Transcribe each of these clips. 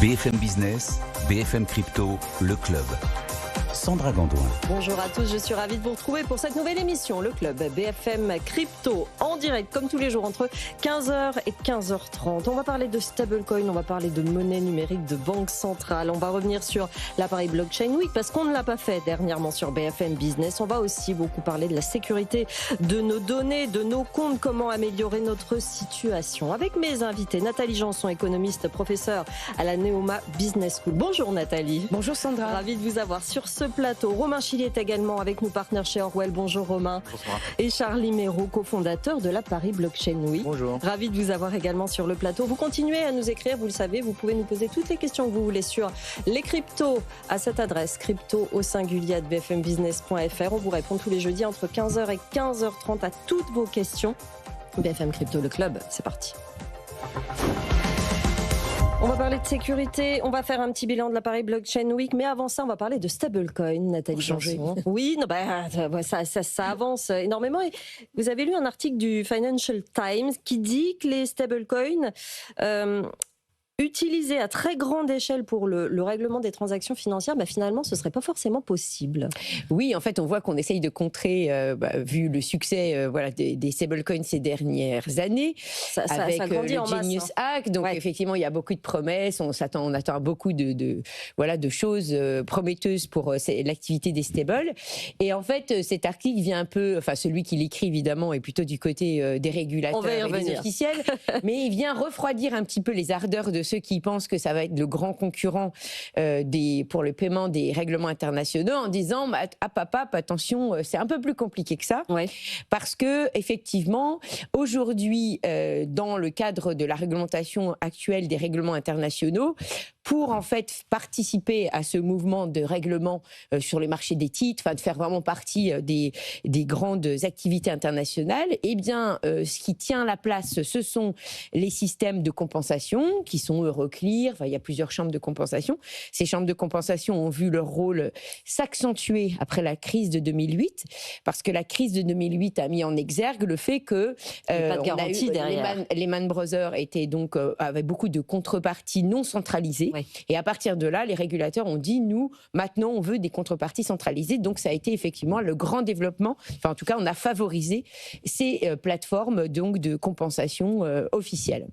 BFM Business, BFM Crypto, le club. Sandra Gandoin. Bonjour à tous, je suis ravie de vous retrouver pour cette nouvelle émission, le club BFM Crypto, en direct comme tous les jours entre 15h et 15h30. On va parler de stablecoin, on va parler de monnaie numérique, de banque centrale. On va revenir sur l'appareil Blockchain Week parce qu'on ne l'a pas fait dernièrement sur BFM Business. On va aussi beaucoup parler de la sécurité de nos données, de nos comptes, comment améliorer notre situation. Avec mes invités, Nathalie Janson, économiste, professeure à la Neoma Business School. Bonjour Nathalie. Bonjour Sandra. Ravie de vous avoir sur ce plateau. Romain Chili est également avec nous, partenaire chez Orwell. Bonjour Romain. Bonsoir. Et Charlie Méraud, cofondateur de la Paris Blockchain Week. Bonjour. Ravi de vous avoir également sur le plateau. Vous continuez à nous écrire, vous le savez, vous pouvez nous poser toutes les questions que vous voulez sur les cryptos à cette adresse, crypto@bfmbusiness.fr. On vous répond tous les jeudis entre 15h et 15h30 à toutes vos questions. BFM Crypto, le club, c'est parti. On va parler de sécurité, on va faire un petit bilan de l'appareil Blockchain Week, mais avant ça, on va parler de stablecoin, Nathalie Janson. Oui, non, ça avance énormément. Et vous avez lu un article du Financial Times qui dit que les stablecoins utilisés à très grande échelle pour le règlement des transactions financières, finalement, ce ne serait pas forcément possible. Oui, en fait, on voit qu'on essaye de contrer, vu le succès des stablecoins ces dernières années, avec ça grandit le Genius Act. Donc, effectivement, il y a beaucoup de promesses. On attend beaucoup de choses prometteuses pour l'activité des stables. Et en fait, cet article vient un peu, celui qui l'écrit, évidemment, est plutôt du côté des régulateurs et des officiels, mais il vient refroidir un petit peu les ardeurs de ceux qui pensent que ça va être le grand concurrent pour le paiement des règlements internationaux, en disant attention, c'est un peu plus compliqué que ça, parce que effectivement aujourd'hui dans le cadre de la réglementation actuelle des règlements internationaux, pour en fait participer à ce mouvement de règlement sur les marchés des titres, de faire vraiment partie des grandes activités internationales, ce qui tient la place, ce sont les systèmes de compensation qui sont Euroclear. Il y a plusieurs chambres de compensation. Ces chambres de compensation ont vu leur rôle s'accentuer après la crise de 2008, parce que la crise de 2008 a mis en exergue le fait que Lehman Brothers avaient beaucoup de contreparties non centralisées. Et à partir de là, les régulateurs ont dit, nous, maintenant, on veut des contreparties centralisées. Donc, ça a été effectivement le grand développement. En tout cas, on a favorisé ces plateformes de compensation officielles.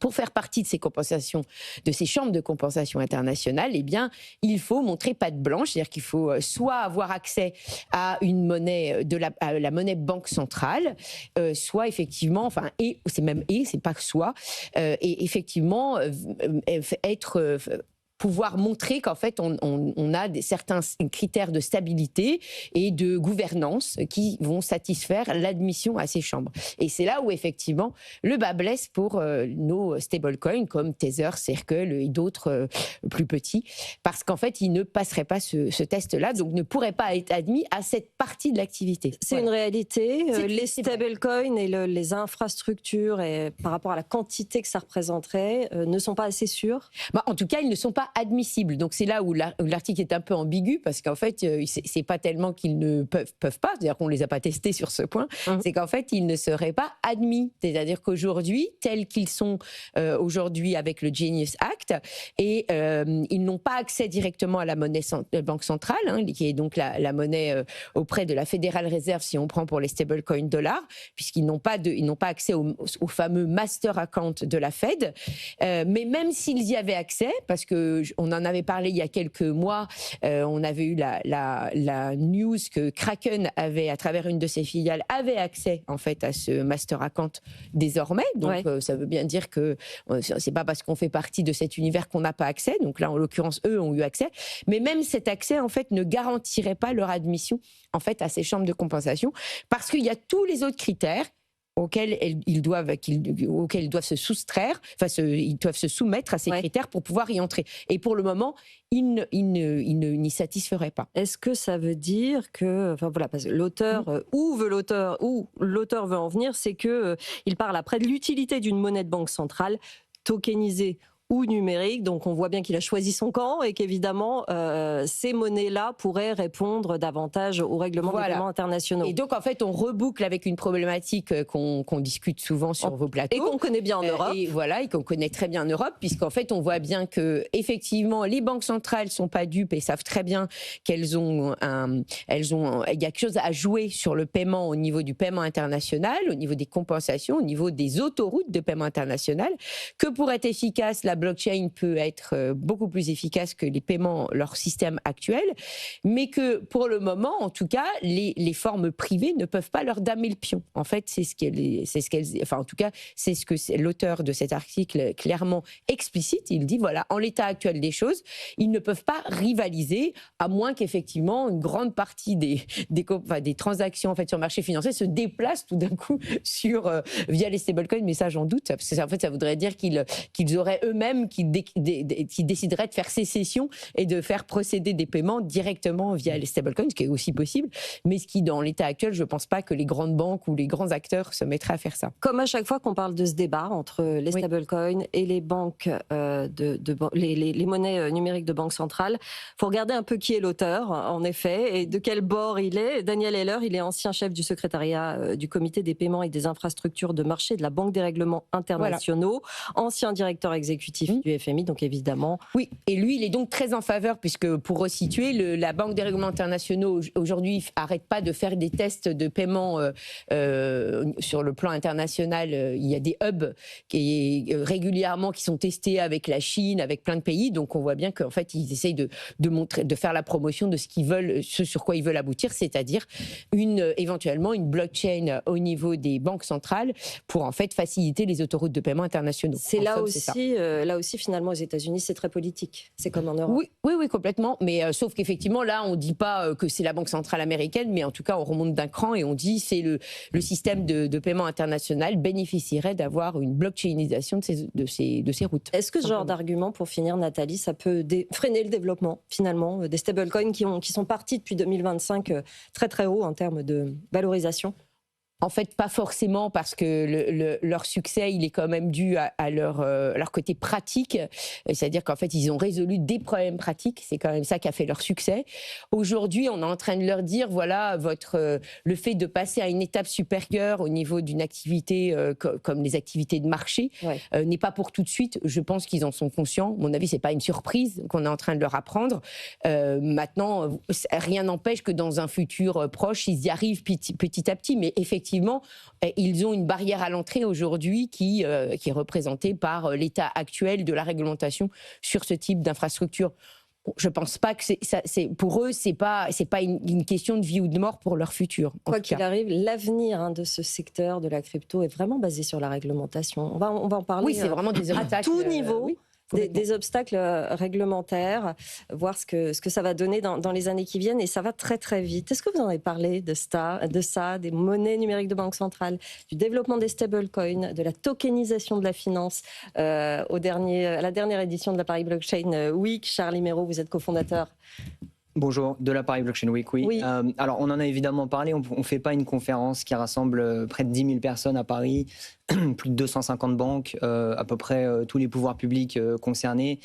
Pour faire partie de ces compensations, de ces chambres de compensation internationales, il faut montrer patte blanche, c'est-à-dire qu'il faut soit avoir accès à une monnaie à la monnaie banque centrale, soit effectivement, c'est pas soit, et effectivement pouvoir montrer qu'en fait, on a certains critères de stabilité et de gouvernance qui vont satisfaire l'admission à ces chambres. Et c'est là où, effectivement, le bas blesse pour nos stablecoins comme Tether, Circle et d'autres plus petits, parce qu'en fait, ils ne passeraient pas ce test-là, donc ne pourraient pas être admis à cette partie de l'activité. C'est une réalité. Les stablecoins et les infrastructures, et par rapport à la quantité que ça représenterait, ne sont pas assez sûrs. En tout cas, ils ne sont pas admissibles. Donc c'est là où l'article est un peu ambigu, parce qu'en fait, c'est pas tellement qu'ils ne peuvent pas, c'est-à-dire qu'on les a pas testés sur ce point, c'est qu'en fait, ils ne seraient pas admis. C'est-à-dire qu'aujourd'hui, tels qu'ils sont aujourd'hui avec le Genius Act, et ils n'ont pas accès directement à la monnaie banque centrale, qui est donc la monnaie auprès de la Federal Reserve, si on prend pour les stablecoins dollars, puisqu'ils n'ont pas accès au fameux master account de la Fed. Mais même s'ils y avaient accès, parce que on en avait parlé il y a quelques mois, on avait eu la news que Kraken avait, à travers une de ses filiales, avait accès en fait à ce master account désormais. Donc ça veut bien dire que c'est pas parce qu'on fait partie de cet univers qu'on n'a pas accès. Donc là, en l'occurrence, eux ont eu accès. Mais même cet accès en fait ne garantirait pas leur admission en fait à ces chambres de compensation, parce qu'il y a tous les autres critères auxquels ils doivent se soustraire, ils doivent se soumettre à ces critères pour pouvoir y entrer. Et pour le moment, ils n'y satisferaient pas. Est-ce que ça veut dire que, parce que l'auteur, où l'auteur veut en venir, c'est que il parle après de l'utilité d'une monnaie de banque centrale tokenisée ou numérique. Donc on voit bien qu'il a choisi son camp et qu'évidemment ces monnaies-là pourraient répondre davantage aux règlements des paiements internationaux. Et donc en fait on reboucle avec une problématique qu'on discute souvent sur vos plateaux. Et qu'on connaît bien en Europe. Et qu'on connaît très bien en Europe, puisqu'en fait on voit bien que effectivement les banques centrales sont pas dupes et savent très bien qu'elles ont il y a quelque chose à jouer sur le paiement au niveau du paiement international, au niveau des compensations, au niveau des autoroutes de paiement international, que pour être efficace, la blockchain peut être beaucoup plus efficace que les paiements, leur système actuel, mais que pour le moment, en tout cas, les formes privées ne peuvent pas leur damer le pion. En fait, c'est ce que l'auteur de cet article clairement explicite. Il dit voilà, en l'état actuel des choses, ils ne peuvent pas rivaliser, à moins qu'effectivement une grande partie des transactions en fait sur le marché financier se déplacent tout d'un coup via les stablecoins. Mais ça, j'en doute, parce que en fait, ça voudrait dire qu'ils auraient eux-mêmes qui décideraient de faire sécession et de faire procéder des paiements directement via les stablecoins, ce qui est aussi possible, mais ce qui, dans l'état actuel, je ne pense pas que les grandes banques ou les grands acteurs se mettraient à faire ça. Comme à chaque fois qu'on parle de ce débat entre les stablecoins et les banques, les monnaies numériques de banque centrale, il faut regarder un peu qui est l'auteur, en effet, et de quel bord il est. Daniel Heller, il est ancien chef du secrétariat du comité des paiements et des infrastructures de marché de la Banque des règlements internationaux, ancien directeur exécutif du FMI, donc évidemment. Oui, et lui, il est donc très en faveur, puisque pour resituer, la Banque des règlements internationaux aujourd'hui n'arrête pas de faire des tests de paiement sur le plan international. Il y a des hubs régulièrement qui sont testés avec la Chine, avec plein de pays, donc on voit bien qu'en fait ils essayent de faire la promotion de ce sur quoi ils veulent aboutir, c'est-à-dire éventuellement une blockchain au niveau des banques centrales pour en fait faciliter les autoroutes de paiement internationaux. Là aussi finalement aux États-Unis c'est très politique, c'est comme en Europe. Oui, complètement, mais sauf qu'effectivement là on dit pas que c'est la Banque centrale américaine, mais en tout cas on remonte d'un cran et on dit c'est le système de paiement international bénéficierait d'avoir une blockchainisation de ces routes. Est-ce que ce genre d'argument, pour finir Nathalie, ça peut freiner le développement finalement des stablecoins qui sont partis depuis 2025 très très haut en termes de valorisation? En fait, pas forcément, parce que leur succès, il est quand même dû à leur côté pratique. C'est-à-dire qu'en fait, ils ont résolu des problèmes pratiques. C'est quand même ça qui a fait leur succès. Aujourd'hui, on est en train de leur dire, voilà, le fait de passer à une étape supérieure au niveau d'une activité comme les activités de marché n'est pas pour tout de suite. Je pense qu'ils en sont conscients. À mon avis, c'est pas une surprise qu'on est en train de leur apprendre. Maintenant, rien n'empêche que dans un futur proche, ils y arrivent petit à petit. Mais effectivement, ils ont une barrière à l'entrée aujourd'hui qui est représentée par l'état actuel de la réglementation sur ce type d'infrastructure. Je ne pense pas que pour eux, c'est pas une question de vie ou de mort pour leur futur. Quoi qu'il arrive, l'avenir de ce secteur de la crypto est vraiment basé sur la réglementation. On va en parler. Oui, c'est vraiment des obstacles à tout niveau. Oui. Des obstacles réglementaires, voir ce que ça va donner dans les années qui viennent, et ça va très très vite. Est-ce que vous en avez parlé de ça, des monnaies numériques de banque centrale, du développement des stablecoins, de la tokenisation de la finance à la dernière édition de la Paris Blockchain Week? Charlie Méraud, vous êtes cofondateur. Bonjour, de la Paris Blockchain Week, oui. Alors, on en a évidemment parlé, on ne fait pas une conférence qui rassemble près de 10 000 personnes à Paris, plus de 250 banques, à peu près tous les pouvoirs publics concernés,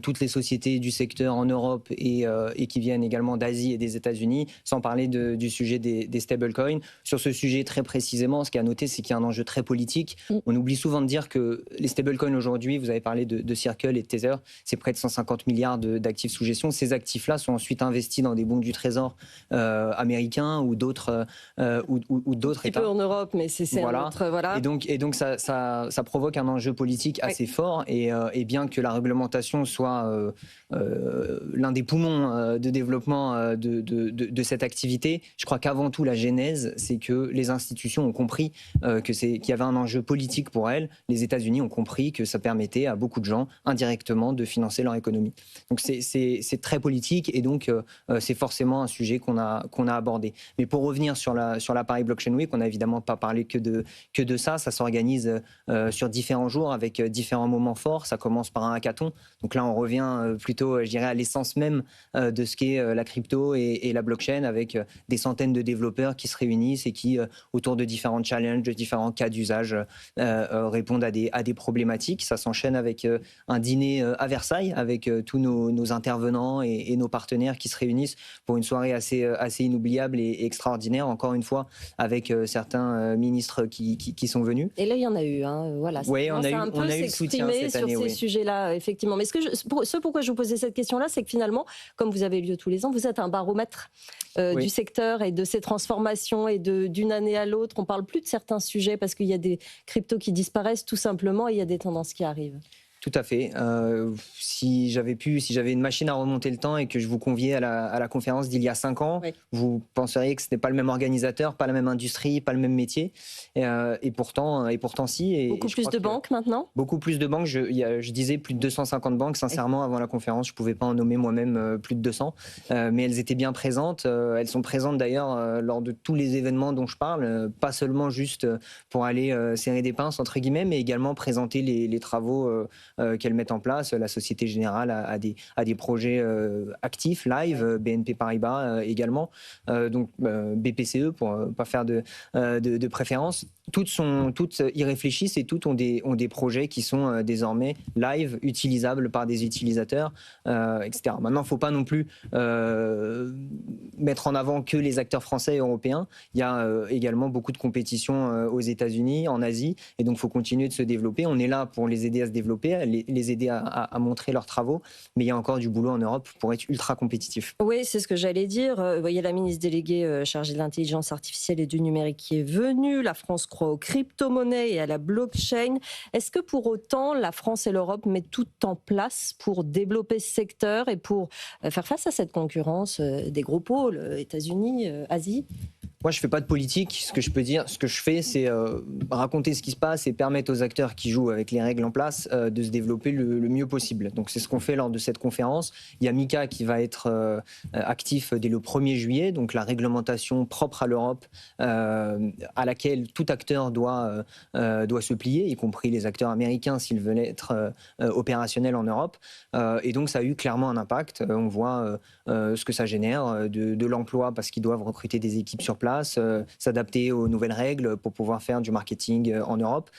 toutes les sociétés du secteur en Europe et qui viennent également d'Asie et des États-Unis, sans parler du sujet des stablecoins. Sur ce sujet très précisément, ce qu'il y a à noter, c'est qu'il y a un enjeu très politique. On oublie souvent de dire que les stablecoins aujourd'hui, vous avez parlé de Circle et de Tether, c'est près de 150 milliards d'actifs sous gestion. Ces actifs-là sont ensuite investis dans des bons du trésor américains ou d'autres États. Un peu en Europe, mais c'est voilà. Un autre... Voilà. Et donc ça provoque un enjeu politique assez fort, et bien que la réglementation soit l'un des poumons de développement de cette activité, je crois qu'avant tout la genèse, c'est que les institutions ont compris qu'il y avait un enjeu politique pour elles. Les États-Unis ont compris que ça permettait à beaucoup de gens indirectement de financer leur économie. Donc c'est très politique, et donc c'est forcément un sujet qu'on a abordé. Mais pour revenir sur la Paris Blockchain Week, on n'a évidemment pas parlé que de ça. Ça s'organise sur différents jours avec différents moments forts. Ça commence par un hackathon. Donc là, on revient plutôt, je dirais, à l'essence même de ce qu'est la crypto et la blockchain, avec des centaines de développeurs qui se réunissent et qui, autour de différents challenges, de différents cas d'usage, répondent à des problématiques. Ça s'enchaîne avec un dîner à Versailles, avec tous nos intervenants et nos partenaires qui se réunissent pour une soirée assez inoubliable et extraordinaire, encore une fois, avec certains ministres qui sont venus. Et là, il y en a eu, hein, voilà. Oui, on a eu le soutien cette année. Sur ces sujets-là, effectivement. Mais pourquoi je vous posais cette question-là, c'est que finalement, comme vous avez lieu tous les ans, vous êtes un baromètre du secteur et de ses transformations, et d'une année à l'autre, on parle plus de certains sujets parce qu'il y a des cryptos qui disparaissent tout simplement et il y a des tendances qui arrivent. Tout à fait. Si j'avais une machine à remonter le temps et que je vous conviais à la conférence d'il y a 5 ans, vous penseriez que ce n'est pas le même organisateur, pas la même industrie, pas le même métier. Et pourtant si. Et beaucoup plus de banques maintenant ? Beaucoup plus de banques. Je disais plus de 250 banques. Sincèrement, avant la conférence, je ne pouvais pas en nommer moi-même plus de 200. Mais elles étaient bien présentes. Elles sont présentes d'ailleurs lors de tous les événements dont je parle. Pas seulement juste pour aller serrer des pinces, entre guillemets, mais également présenter les travaux qu'elles mettent en place. La Société Générale a des projets actifs, live, BNP Paribas également, donc BPCE pour pas faire de préférence. Toutes y réfléchissent et toutes ont des projets qui sont désormais live, utilisables par des utilisateurs, etc. Maintenant, il ne faut pas non plus mettre en avant que les acteurs français et européens. Il y a également beaucoup de compétitions aux États-Unis, en Asie, et donc il faut continuer de se développer. On est là pour les aider à se développer, les aider à montrer leurs travaux, mais il y a encore du boulot en Europe pour être ultra compétitif. Oui, c'est ce que j'allais dire. Il y a la ministre déléguée chargée de l'intelligence artificielle et du numérique qui est venue. La France croit aux crypto-monnaies et à la blockchain. Est-ce que pour autant, la France et l'Europe mettent tout en place pour développer ce secteur et pour faire face à cette concurrence des gros pôles, États-Unis, Asie ? Moi, je ne fais pas de politique. Ce que je fais, c'est raconter ce qui se passe et permettre aux acteurs qui jouent avec les règles en place de se développer le mieux possible. Donc, c'est ce qu'on fait lors de cette conférence. Il y a MiCA qui va être actif dès le 1er juillet, donc la réglementation propre à l'Europe à laquelle tout acteur doit se plier, y compris les acteurs américains s'ils veulent être opérationnels en Europe. Et donc, ça a eu clairement un impact. On voit ce que ça génère de l'emploi parce qu'ils doivent recruter des équipes sur place, s'adapter aux nouvelles règles pour pouvoir faire du marketing en Europe.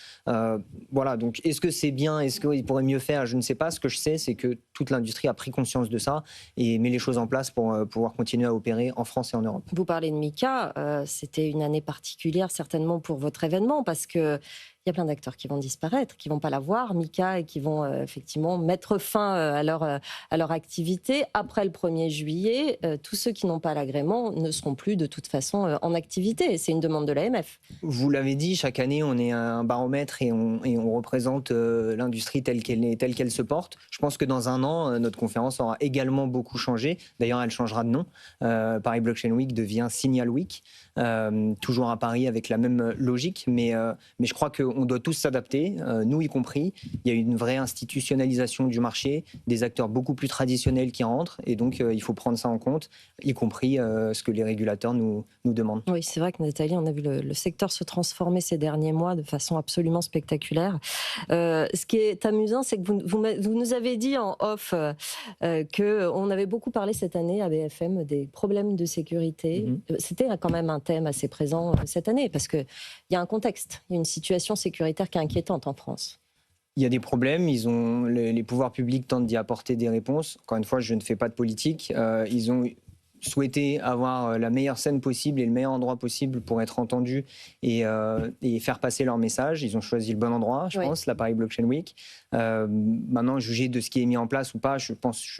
Voilà, donc est-ce que c'est bien, est-ce qu'ils pourraient mieux faire? Je ne sais pas. Ce que je sais, c'est que toute l'industrie a pris conscience de ça et met les choses en place pour pouvoir continuer à opérer en France et en Europe. Vous parlez de MiCA, c'était une année particulière certainement pour votre événement parce que il y a plein d'acteurs qui vont disparaître, qui ne vont pas la voir, MiCA, et qui vont effectivement mettre fin à leur activité. Après le 1er juillet, tous ceux qui n'ont pas l'agrément ne seront plus de toute façon en activité. C'est une demande de l'AMF. Vous l'avez dit, chaque année, on est un baromètre et on représente l'industrie telle qu'elle se porte. Je pense que dans un an, notre conférence aura également beaucoup changé. D'ailleurs, elle changera de nom. Paris Blockchain Week devient Signal Week. Toujours à Paris avec la même logique, mais je crois qu'on doit tous s'adapter, nous y compris. Il y a une vraie institutionnalisation du marché, des acteurs beaucoup plus traditionnels qui rentrent, et donc il faut prendre ça en compte, y compris ce que les régulateurs nous demandent. Oui, c'est vrai que Nathalie, on a vu le secteur se transformer ces derniers mois de façon absolument spectaculaire. Ce qui est amusant, c'est que vous nous avez dit en off qu'on avait beaucoup parlé cette année à BFM des problèmes de sécurité. C'était quand même un thème assez présent cette année, parce qu'il y a un contexte, il y a une situation sécuritaire qui est inquiétante en France. Il y a des problèmes, les pouvoirs publics tentent d'y apporter des réponses. Encore une fois, je ne fais pas de politique. Ils ont souhaité avoir la meilleure scène possible et le meilleur endroit possible pour être entendus et faire passer leur message. Ils ont choisi le bon endroit, je pense, la Paris Blockchain Week. Maintenant, juger de ce qui est mis en place ou pas, je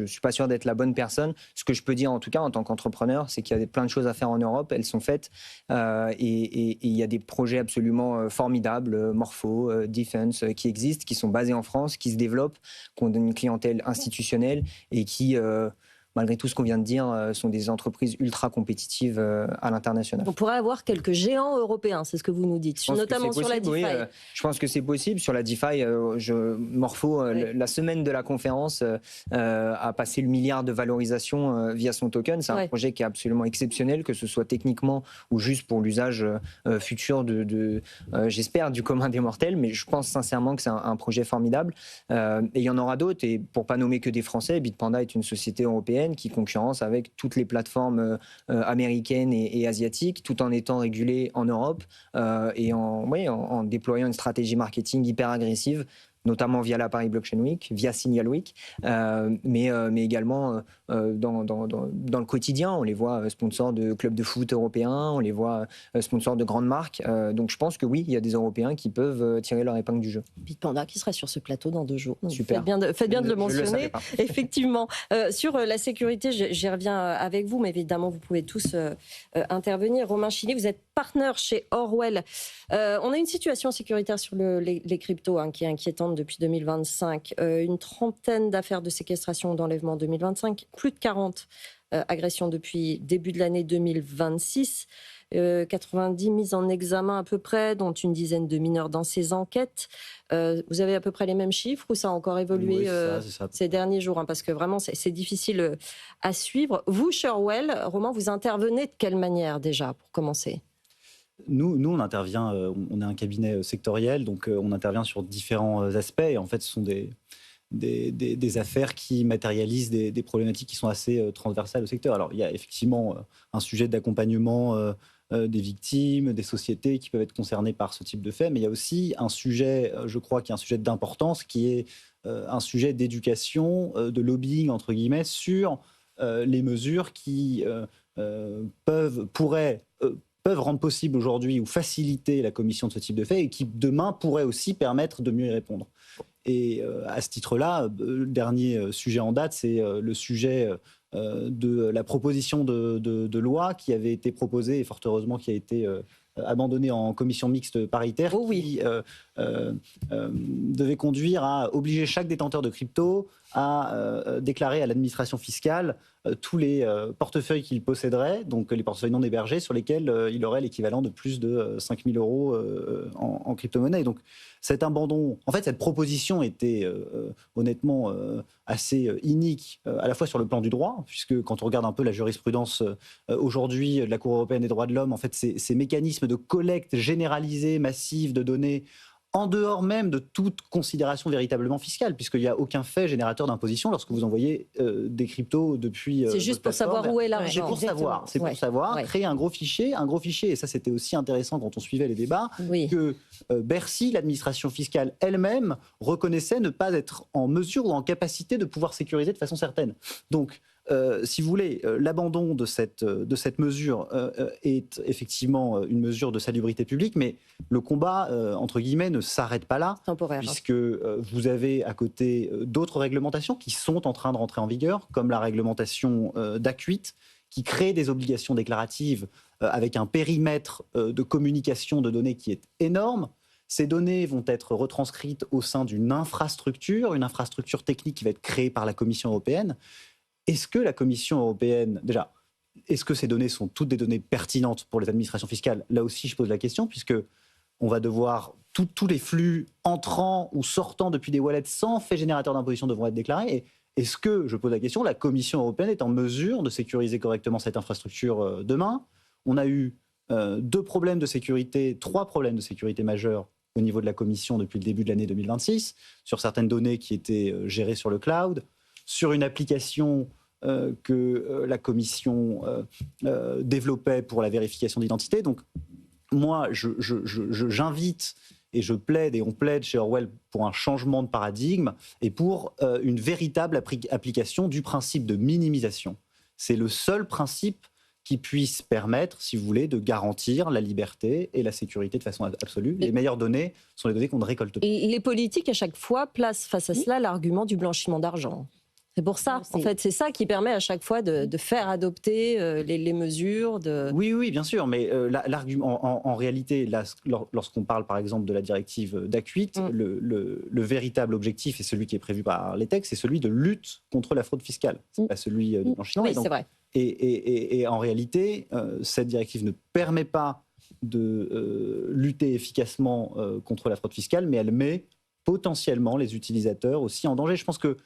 suis pas sûr d'être la bonne personne. Ce que je peux dire, en tout cas, en tant qu'entrepreneur, c'est qu'il y a plein de choses à faire en Europe. Elles sont faites et il y a des projets absolument formidables, Morpho, Defense, qui existent, qui sont basés en France, qui se développent, qui ont une clientèle institutionnelle et qui malgré tout ce qu'on vient de dire, sont des entreprises ultra compétitives à l'international. On pourrait avoir quelques géants européens, c'est ce que vous nous dites, notamment sur la DeFi. Oui, je pense que c'est possible. Sur la DeFi, Morpho, la semaine de la conférence, a passé le milliard de valorisation via son token. C'est un projet qui est absolument exceptionnel, que ce soit techniquement ou juste pour l'usage futur j'espère, du commun des mortels. Mais je pense sincèrement que c'est un projet formidable. Et il y en aura d'autres. Et pour pas nommer que des Français, Bitpanda est une société européenne qui concurrence avec toutes les plateformes américaines et asiatiques, tout en étant régulée en Europe et en déployant une stratégie marketing hyper agressive, notamment via la Paris Blockchain Week, via Signal Week, mais également dans le quotidien. On les voit sponsors de clubs de foot européens, on les voit sponsors de grandes marques. Donc je pense que oui, il y a des Européens qui peuvent tirer leur épingle du jeu. Bitpanda qui sera sur ce plateau dans 2 jours. Super. Faites bien de le mentionner. Effectivement. Sur la sécurité, j'y reviens avec vous, mais évidemment, vous pouvez tous intervenir. Romain Chili, vous êtes partenaire chez Orwell. On a une situation sécuritaire sur les cryptos qui est inquiétante depuis 2025. Une trentaine d'affaires de séquestration ou d'enlèvement en 2025, plus de 40 agressions depuis début de l'année 2026, 90 mises en examen à peu près, dont une dizaine de mineurs dans ces enquêtes. Vous avez à peu près les mêmes chiffres ou ça a encore évolué c'est ça. ces derniers jours, parce que vraiment c'est difficile à suivre. Vous, chez Orwell, Romain, vous intervenez de quelle manière déjà, pour commencer ? Nous, on intervient, on est un cabinet sectoriel, donc on intervient sur différents aspects. Et en fait, ce sont des affaires qui matérialisent des problématiques qui sont assez transversales au secteur. Alors, il y a effectivement un sujet d'accompagnement des victimes, des sociétés qui peuvent être concernées par ce type de fait, mais il y a aussi un sujet, je crois, qui est un sujet d'importance, qui est un sujet d'éducation, de lobbying, entre guillemets, sur les mesures qui pourraient rendre possible aujourd'hui ou faciliter la commission de ce type de fait et qui demain pourraient aussi permettre de mieux y répondre. Et à ce titre-là, le dernier sujet en date, c'est le sujet de la proposition de loi qui avait été proposée et fort heureusement qui a été abandonnée en commission mixte paritaire, qui devait conduire à obliger chaque détenteur de crypto à déclarer à l'administration fiscale tous les portefeuilles qu'il posséderait, donc les portefeuilles non hébergés sur lesquels il aurait l'équivalent de plus de 5 000 euros en crypto-monnaie. Donc cet abandon, en fait cette proposition était honnêtement assez inique, à la fois sur le plan du droit, puisque quand on regarde un peu la jurisprudence aujourd'hui de la Cour européenne des droits de l'homme, en fait ces mécanismes de collecte généralisée, massive de données, en dehors même de toute considération véritablement fiscale, puisqu'il n'y a aucun fait générateur d'imposition lorsque vous envoyez des cryptos depuis... c'est juste pour savoir où est l'argent. C'est pour savoir, créer un gros fichier, et ça c'était aussi intéressant quand on suivait les débats, que Bercy, l'administration fiscale elle-même, reconnaissait ne pas être en mesure ou en capacité de pouvoir sécuriser de façon certaine. Donc, si vous voulez, l'abandon de cette mesure est effectivement une mesure de salubrité publique, mais le combat, entre guillemets, ne s'arrête pas là, puisque vous avez à côté d'autres réglementations qui sont en train de rentrer en vigueur, comme la réglementation DAC8, qui crée des obligations déclaratives avec un périmètre de communication de données qui est énorme. Ces données vont être retranscrites au sein d'une infrastructure technique qui va être créée par la Commission européenne. Est-ce que la Commission européenne, déjà, est-ce que ces données sont toutes des données pertinentes pour les administrations fiscales ? Là aussi, je pose la question, puisque on va devoir, tous les flux entrants ou sortant depuis des wallets sans fait générateur d'imposition devront être déclarés. Et est-ce que, je pose la question, la Commission européenne est en mesure de sécuriser correctement cette infrastructure demain ? On a eu 3 problèmes de sécurité majeurs au niveau de la Commission depuis le début de l'année 2026, sur certaines données qui étaient gérées sur le cloud, sur une application que la Commission développait pour la vérification d'identité. Donc, moi, j'invite et je plaide, et on plaide chez Orwell pour un changement de paradigme et pour une véritable application du principe de minimisation. C'est le seul principe qui puisse permettre, si vous voulez, de garantir la liberté et la sécurité de façon absolue. Les meilleures données sont les données qu'on ne récolte pas. Les politiques, à chaque fois, placent face à cela l'argument du blanchiment d'argent. C'est pour ça, en fait, c'est ça qui permet à chaque fois de faire adopter les mesures. Oui, bien sûr, mais l'argument, en réalité, là, lorsqu'on parle par exemple de la directive DAC 8, le véritable objectif, et celui qui est prévu par les textes, c'est celui de lutte contre la fraude fiscale, c'est pas celui de blanchiment. Oui, c'est vrai. Et en réalité, cette directive ne permet pas de lutter efficacement contre la fraude fiscale, mais elle met potentiellement les utilisateurs aussi en danger. Je pense que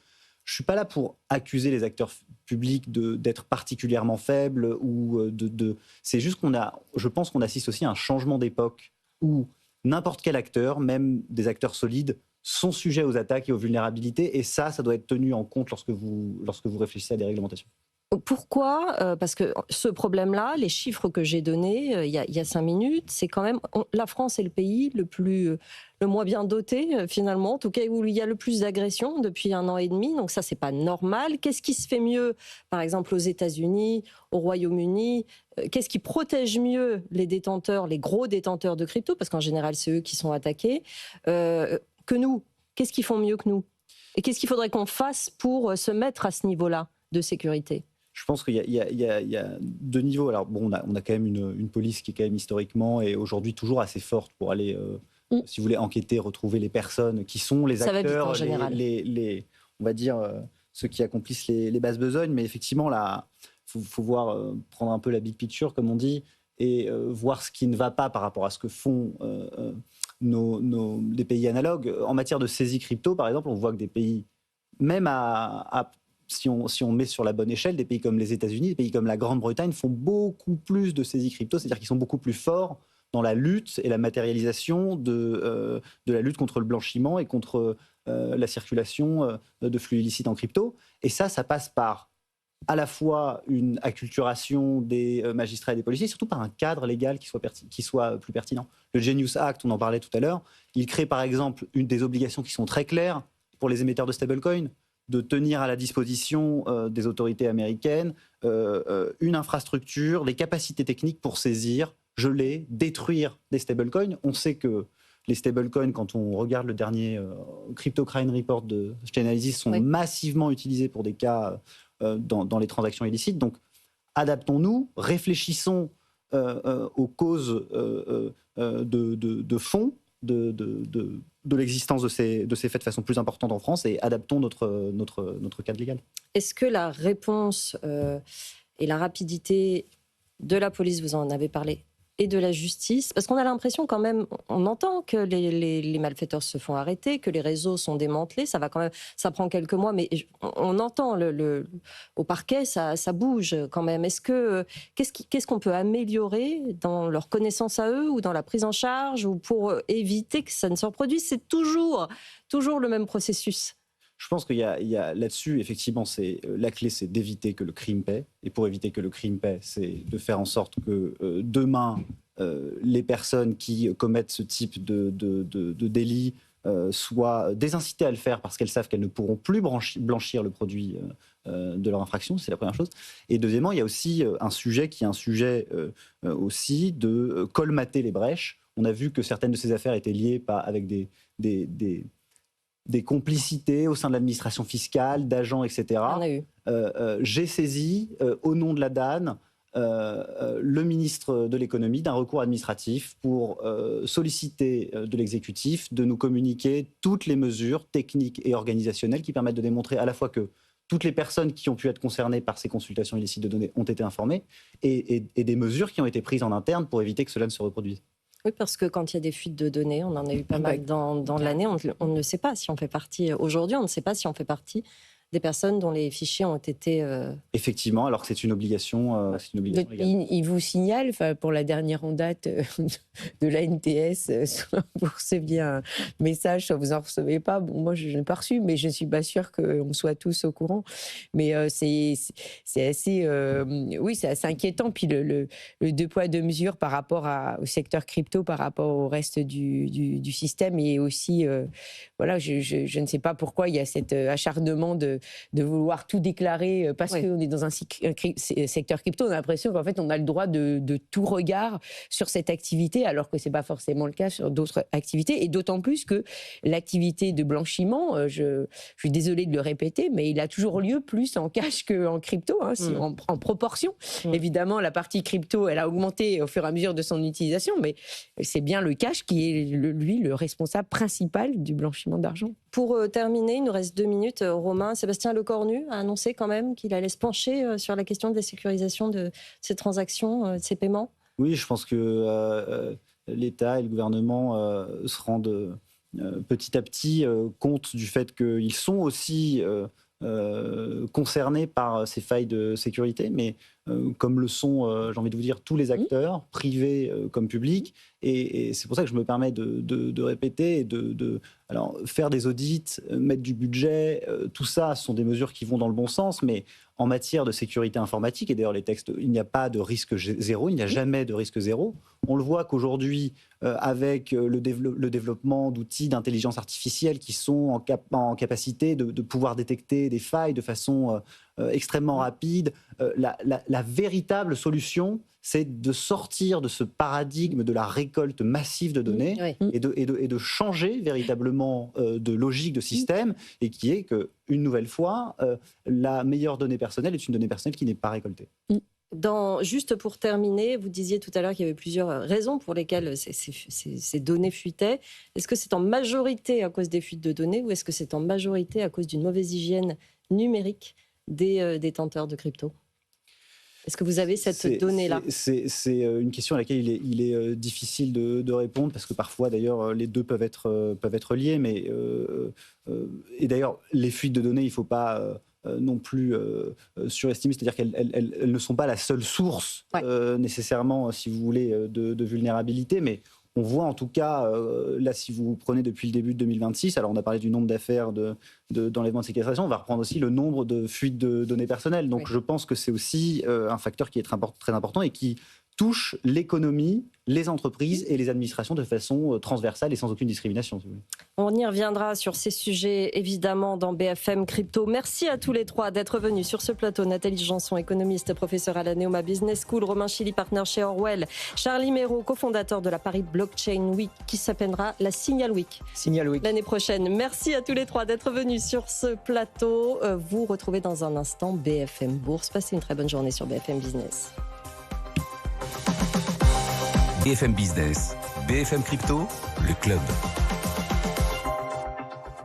je ne suis pas là pour accuser les acteurs publics d'être particulièrement faibles. C'est juste je pense qu'on assiste aussi à un changement d'époque où n'importe quel acteur, même des acteurs solides, sont sujets aux attaques et aux vulnérabilités. Et ça doit être tenu en compte lorsque vous réfléchissez à des réglementations. Pourquoi ? Parce que ce problème-là, les chiffres que j'ai donnés il y a 5 minutes, c'est quand même... La France est le pays le moins bien doté, finalement, en tout cas où il y a le plus d'agressions depuis 1 an et demi. Donc ça, c'est pas normal. Qu'est-ce qui se fait mieux, par exemple, aux États-Unis, au Royaume-Uni ? Qu'est-ce qui protège mieux les détenteurs, les gros détenteurs de crypto ? Parce qu'en général, c'est eux qui sont attaqués. Que nous. Qu'est-ce qu'ils font mieux que nous ? Et qu'est-ce qu'il faudrait qu'on fasse pour se mettre à ce niveau-là de sécurité ? Je pense qu'il y a 2 niveaux. Alors bon, on a quand même une police qui est quand même historiquement et aujourd'hui toujours assez forte pour aller, si vous voulez, enquêter, retrouver les personnes qui sont les acteurs, ça va vite, en général. On va dire ceux qui accomplissent les basses besognes. Mais effectivement, là, faut voir, prendre un peu la big picture, comme on dit, et voir ce qui ne va pas par rapport à ce que font les pays analogues. En matière de saisie crypto, par exemple, on voit que des pays, même si on met sur la bonne échelle, des pays comme les États-Unis, des pays comme la Grande-Bretagne font beaucoup plus de saisies crypto, c'est-à-dire qu'ils sont beaucoup plus forts dans la lutte et la matérialisation de la lutte contre le blanchiment et contre la circulation de flux illicites en crypto. Et ça passe par à la fois une acculturation des magistrats et des policiers, surtout par un cadre légal qui soit plus pertinent. Le Genius Act, on en parlait tout à l'heure, il crée par exemple des obligations qui sont très claires pour les émetteurs de stablecoins, de tenir à la disposition des autorités américaines une infrastructure, les capacités techniques pour saisir, geler, détruire des stablecoins. On sait que les stablecoins, quand on regarde le dernier Crypto Crime Report de Chainalysis, sont massivement utilisés pour des cas dans les transactions illicites. Donc, adaptons-nous, réfléchissons aux causes de fond de l'existence de ces faits de façon plus importante en France et adaptons notre cadre légal. Est-ce que la réponse et la rapidité de la police, vous en avez parlé, et de la justice, parce qu'on a l'impression quand même, on entend que les malfaiteurs se font arrêter, que les réseaux sont démantelés, ça prend quelques mois, mais on entend au parquet, ça bouge quand même. Qu'est-ce qu'on peut améliorer dans leur connaissance à eux ou dans la prise en charge ou pour éviter que ça ne se reproduise ? C'est toujours le même processus. Je pense qu'il y a là-dessus, effectivement, la clé, c'est d'éviter que le crime paie. Et pour éviter que le crime paie, c'est de faire en sorte que demain, les personnes qui commettent ce type de délit soient désincitées à le faire parce qu'elles savent qu'elles ne pourront plus blanchir le produit de leur infraction. C'est la première chose. Et deuxièmement, il y a aussi un sujet aussi de colmater les brèches. On a vu que certaines de ces affaires étaient liées avec des complicités au sein de l'administration fiscale, d'agents, etc. J'ai saisi, au nom de la DAN, le ministre de l'économie d'un recours administratif pour solliciter de l'exécutif de nous communiquer toutes les mesures techniques et organisationnelles qui permettent de démontrer à la fois que toutes les personnes qui ont pu être concernées par ces consultations illicites de données ont été informées et des mesures qui ont été prises en interne pour éviter que cela ne se reproduise. Oui, parce que quand il y a des fuites de données, on en a eu pas mal dans l'année, on ne sait pas si on fait partie, aujourd'hui, on ne sait pas si on fait partie des personnes dont les fichiers ont été... Effectivement, alors que c'est une obligation, il vous signale, pour la dernière en date de l'ANTS, soit vous recevez un message, soit vous n'en recevez pas. Bon, moi, je n'ai pas reçu, mais je ne suis pas sûre qu'on soit tous au courant. Mais c'est assez... oui, c'est assez inquiétant. Puis le 2 poids 2 mesures par rapport au secteur crypto, par rapport au reste du système. Et aussi, voilà, je ne sais pas pourquoi il y a cet acharnement de de vouloir tout déclarer parce qu'on est dans un secteur crypto. On a l'impression qu'en fait, on a le droit de tout regard sur cette activité, alors que c'est pas forcément le cas sur d'autres activités. Et d'autant plus que l'activité de blanchiment, je suis désolée de le répéter, mais il a toujours lieu plus en cash qu'en crypto, hein, en proportion. Évidemment, la partie crypto, elle a augmenté au fur et à mesure de son utilisation, mais c'est bien le cash qui est, lui, le responsable principal du blanchiment d'argent. Pour terminer, il nous reste 2 minutes. Romain, Sébastien Lecornu a annoncé quand même qu'il allait se pencher sur la question de la sécurisation de ces transactions, de ces paiements. Oui, je pense que l'État et le gouvernement se rendent petit à petit compte du fait qu'ils sont aussi concernés par ces failles de sécurité, mais comme le sont, j'ai envie de vous dire, tous les acteurs, privés comme publics. Et c'est pour ça que je me permets de répéter, alors, faire des audits, mettre du budget, tout ça, ce sont des mesures qui vont dans le bon sens, mais en matière de sécurité informatique, et d'ailleurs les textes, il n'y a pas de risque zéro, il n'y a jamais de risque zéro. On le voit qu'aujourd'hui, avec le développement d'outils d'intelligence artificielle qui sont en capacité de pouvoir détecter des failles de façon extrêmement rapide, la véritable solution, c'est de sortir de ce paradigme de la récolte massive de données et de changer véritablement de logique de système, et qui est qu'une nouvelle fois, la meilleure donnée personnelle est une donnée personnelle qui n'est pas récoltée. Juste pour terminer, vous disiez tout à l'heure qu'il y avait plusieurs raisons pour lesquelles ces données fuitaient. Est-ce que c'est en majorité à cause des fuites de données, ou est-ce que c'est en majorité à cause d'une mauvaise hygiène numérique des détenteurs de crypto ? Est-ce que vous avez cette donnée-là ? C'est une question à laquelle il est difficile de répondre, parce que parfois, d'ailleurs, les deux peuvent être liés. Mais, et d'ailleurs, les fuites de données, il ne faut pas non plus surestimer. C'est-à-dire qu'elles ne sont pas la seule source, nécessairement, si vous voulez, de vulnérabilité. Mais on voit en tout cas, là, si vous prenez depuis le début de 2026, alors on a parlé du nombre d'affaires d'enlèvement de séquestration, on va reprendre aussi le nombre de fuites de données personnelles. Donc je pense que c'est aussi un facteur qui est très important et qui touche l'économie, les entreprises et les administrations de façon transversale et sans aucune discrimination. Si vous voulez. On y reviendra sur ces sujets, évidemment, dans BFM Crypto. Merci à tous les trois d'être venus sur ce plateau. Nathalie Janson, économiste, professeure à la Neoma Business School, Romain Chili, partenaire chez Orwell, Charlie Méraud, cofondateur de la Paris Blockchain Week, qui s'appellera la Signal Week. L'année prochaine. Merci à tous les trois d'être venus sur ce plateau. Vous retrouvez dans un instant BFM Bourse. Passez une très bonne journée sur BFM Business. BFM Business, BFM Crypto, le club.